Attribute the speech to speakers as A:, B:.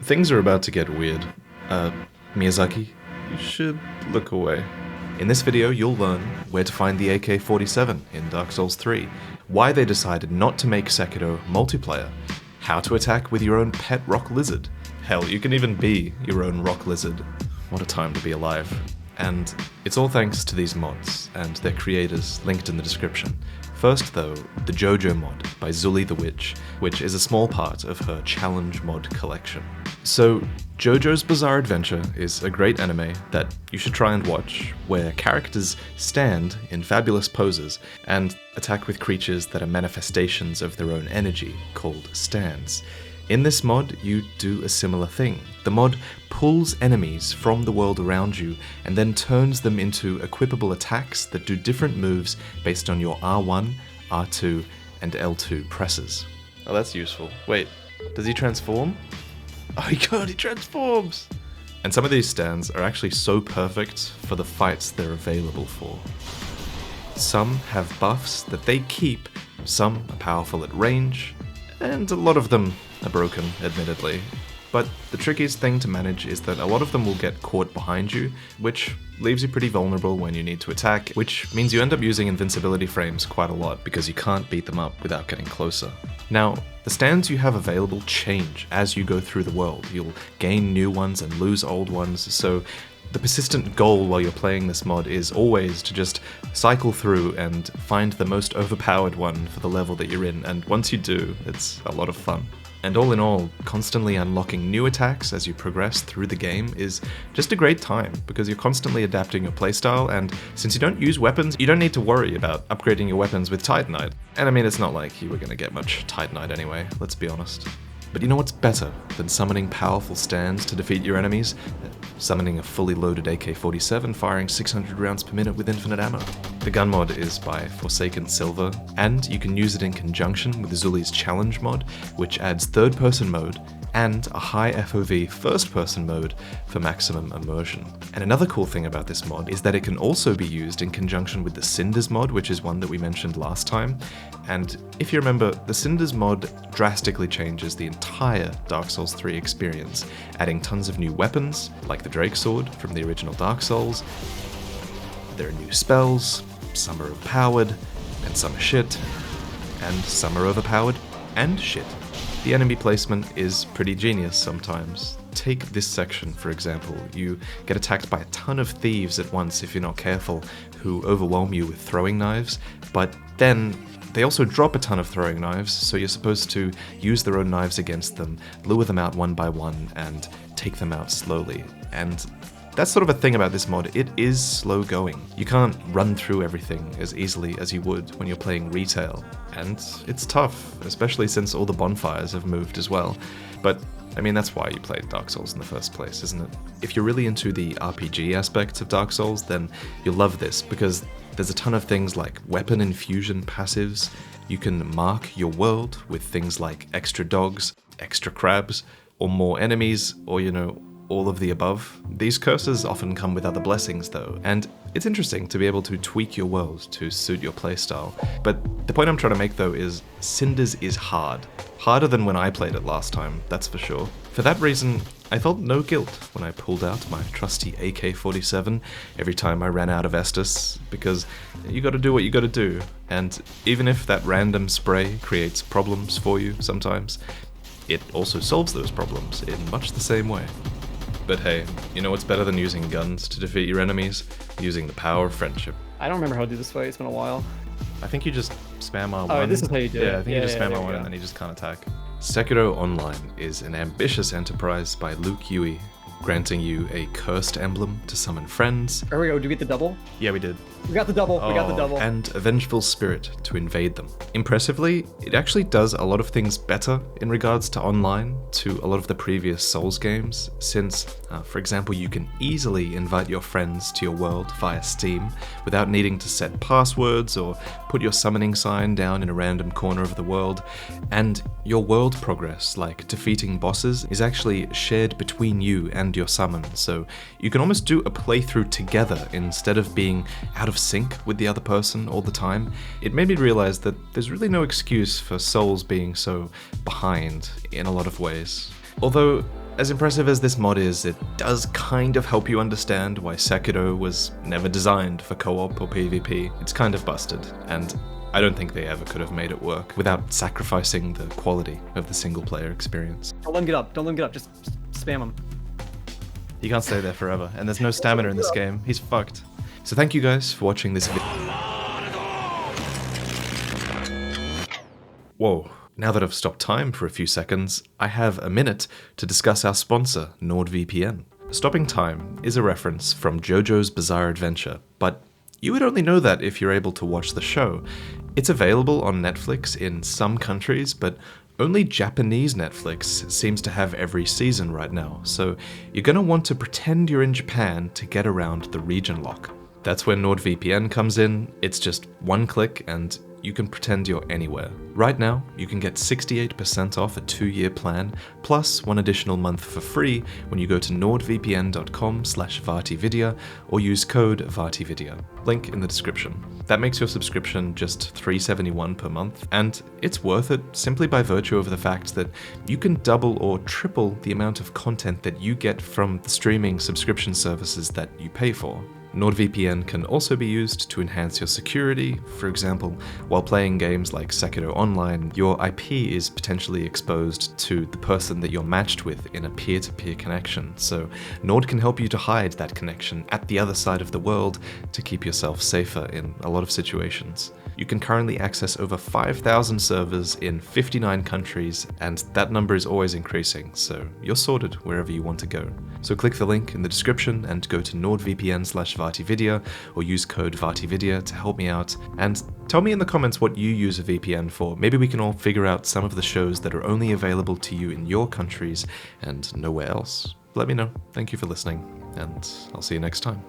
A: Things are about to get weird. Miyazaki, you should look away. In this video, you'll learn where to find the AK-47 in Dark Souls 3, why they decided not to make Sekiro multiplayer, how to attack with your own pet rock lizard. Hell, you can even be your own rock lizard. What a time to be alive. And it's all thanks to these mods and their creators linked in the description. First though, the Jojo mod by Zullie the Witch, which is a small part of her challenge mod collection. So, JoJo's Bizarre Adventure is a great anime that you should try and watch, where characters stand in fabulous poses and attack with creatures that are manifestations of their own energy, called stands. In this mod, you do a similar thing. The mod pulls enemies from the world around you and then turns them into equipable attacks that do different moves based on your R1, R2, and L2 presses. Oh, that's useful. Wait, does he transform? Oh my god, he transforms! And some of these stands are actually so perfect for the fights they're available for. Some have buffs that they keep, some are powerful at range, and a lot of them are broken, admittedly. But the trickiest thing to manage is that a lot of them will get caught behind you, which leaves you pretty vulnerable when you need to attack, which means you end up using invincibility frames quite a lot because you can't beat them up without getting closer. Now, the stands you have available change as you go through the world. You'll gain new ones and lose old ones, so the persistent goal while you're playing this mod is always to just cycle through and find the most overpowered one for the level that you're in, and once you do, it's a lot of fun. And all in all, constantly unlocking new attacks as you progress through the game is just a great time, because you're constantly adapting your playstyle, and since you don't use weapons, you don't need to worry about upgrading your weapons with Titanite. And I mean, it's not like you were gonna get much Titanite anyway, let's be honest. But you know what's better than summoning powerful stands to defeat your enemies? Summoning a fully loaded AK-47 firing 600 rounds per minute with infinite ammo. The gun mod is by Forsaken Silver, and you can use it in conjunction with Zullie's challenge mod, which adds third-person mode and a high FOV first-person mode for maximum immersion. And another cool thing about this mod is that it can also be used in conjunction with the Cinders mod, which is one that we mentioned last time. And if you remember, the Cinders mod drastically changes the entire Dark Souls 3 experience, adding tons of new weapons, like the Drake Sword from the original Dark Souls. There are new spells, some are overpowered, and some are shit, and some are overpowered and shit. The enemy placement is pretty genius sometimes. Take this section, for example. You get attacked by a ton of thieves at once if you're not careful, who overwhelm you with throwing knives, but then they also drop a ton of throwing knives, so you're supposed to use their own knives against them, lure them out one by one, and take them out slowly. And that's sort of a thing about this mod, it is slow going. You can't run through everything as easily as you would when you're playing retail, and it's tough, especially since all the bonfires have moved as well. But I mean, that's why you played Dark Souls in the first place, isn't it? If you're really into the RPG aspects of Dark Souls, then you'll love this, because there's a ton of things like weapon infusion passives. You can mark your world with things like extra dogs, extra crabs, or more enemies, or all of the above. These curses often come with other blessings though, and it's interesting to be able to tweak your world to suit your playstyle. But the point I'm trying to make though is Cinders is hard. Harder than when I played it last time, that's for sure. For that reason, I felt no guilt when I pulled out my trusty AK-47 every time I ran out of Estus, because you gotta do what you gotta do, and even if that random spray creates problems for you sometimes, it also solves those problems in much the same way. But hey, you know what's better than using guns to defeat your enemies? Using the power of friendship.
B: I don't remember how to do this fight, it's been a while.
A: I think you just spam R1.
B: Oh, this is how you do it.
A: Yeah, I think you just spam R1 and then you just can't attack. Sekiro Online is an ambitious enterprise by Luke Yui, granting you a cursed emblem to summon friends.
B: There we go, do we get the double?
A: Yeah, we did.
B: We got the double, we got the double.
A: And a vengeful spirit to invade them. Impressively, it actually does a lot of things better in regards to online to a lot of the previous Souls games, since, for example, you can easily invite your friends to your world via Steam without needing to set passwords or put your summoning sign down in a random corner of the world, and your world progress, like defeating bosses, is actually shared between you and your summon, so you can almost do a playthrough together instead of being out of sync with the other person all the time. It made me realize that there's really no excuse for Souls being so behind in a lot of ways. Although, as impressive as this mod is, it does kind of help you understand why Sekiro was never designed for co-op or PvP. It's kind of busted, and I don't think they ever could have made it work without sacrificing the quality of the single-player experience.
B: Don't let him get up. Don't let him get up. Just spam him.
A: He can't stay there forever, and there's no stamina in this game. He's fucked. So thank you guys for watching this video. Whoa. Now that I've stopped time for a few seconds, I have a minute to discuss our sponsor, NordVPN. Stopping time is a reference from Jojo's Bizarre Adventure, but you would only know that if you're able to watch the show. It's available on Netflix in some countries, but only Japanese Netflix seems to have every season right now, so you're gonna want to pretend you're in Japan to get around the region lock. That's where NordVPN comes in. It's just one click and you can pretend you're anywhere. Right now, you can get 68% off a 2-year plan, plus 1 additional month for free when you go to nordvpn.com/VaatiVidya or use code VaatiVidya. Link in the description. That makes your subscription just $3.71 per month, and it's worth it simply by virtue of the fact that you can double or triple the amount of content that you get from the streaming subscription services that you pay for. NordVPN can also be used to enhance your security. For example, while playing games like Sekiro Online, your IP is potentially exposed to the person that you're matched with in a peer-to-peer connection, so Nord can help you to hide that connection at the other side of the world to keep yourself safer in a lot of situations. You can currently access over 5,000 servers in 59 countries, and that number is always increasing, so you're sorted wherever you want to go. So click the link in the description and go to nordvpn/VaatiVidya or use code VaatiVidya to help me out, and tell me in the comments what you use a VPN for. Maybe we can all figure out some of the shows that are only available to you in your countries and nowhere else. Let me know. Thank you for listening, and I'll see you next time.